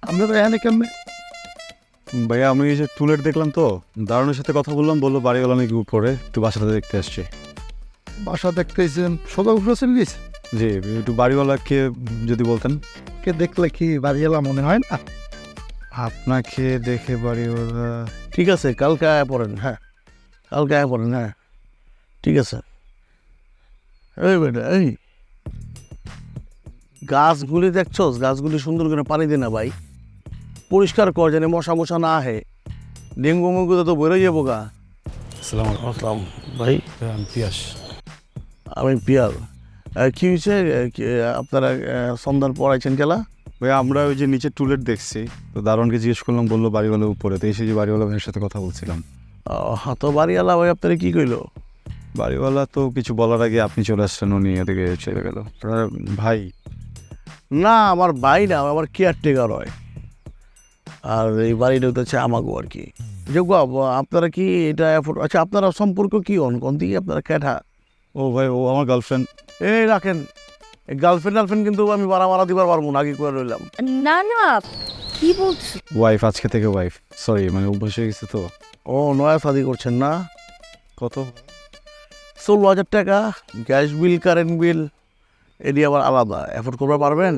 আপনারা এখানে কেমনে? ভাইয়া আমি এই যে টুলেট দেখলাম তো, দারুণের সাথে কথা বললাম, বললো বাড়িওয়ালা নাকি উপরে, একটু বাসাটা দেখতে আসছে। বাসা দেখতেছেন সোজা উপরে চলে গেছে। জি, একটু বাড়িওয়ালাকে যদি বলতেন। কে দেখলে কি বাড়িওয়ালা মনে হয় না? আপনাকে দেখে বাড়িওয়ালা। ঠিক আছে, কালকে আয়া পড়েন। হ্যাঁ, কালকে আয়া পড়েন। হ্যাঁ, ঠিক আছে। এই বেটা, এই গাছগুলি দেখছোস? গাছগুলি সুন্দর করে পানি দে না ভাই, পরিষ্কার কর যেন মশা মশা না আহে। ডেঙ্গু মেঙ্গুতে তো বেরোয় যাবো গা। আসসালামু আসসালাম ভাই, আলাইকুম, আমি পিয়াস। আমি পিয়াল। কি হয়েছে? আপনারা সন্ধ্যার পড়াইছেন খেলা? ভাইয়া আমরা ওই যে নিচে টুলেট দেখছি, তো দারোয়ানকে জিজ্ঞেস করলাম, বললো বাড়িওয়ালা উপরে, তো এসে যে বাড়িওয়ালা ভাইয়ের সাথে কথা বলছিলাম। তো বাড়িওয়ালা ভাই আপনারা কি কইলো? বাড়িওয়ালা তো কিছু বলার আগে আপনি চলে আসছেন, উনি এদিকে চলে গেল। ভাই না, আমার ভাই না, আমার কেয়ারটেকার হয়। আর এই বাড়িটা হচ্ছে আমাগো আর কি। যোগ্য আপনারা কি এটা আচ্ছা, আপনারা সম্পর্ক কি হন কোন দিকে? আপনারা ক্যাঠা? ও ভাই, ও আমার গার্লফ্রেন্ড। এই রাখেন, গার্লফ্রেন্ড কিন্তু আমি মারা দিবার পারবো না, আগে করে রইলাম। না না, কি বলছো? ওয়াইফ, আজকে থেকে ওয়াইফ। সরি, মানে অভ্যাস হয়ে গেছে তো। ও, নয়া শাদি করছেন না? কত? 16,000 টাকা। গ্যাস বিল, কারেন্ট বিল, এটি আবার আলাদা। অ্যাফোর্ড করতে পারবেন?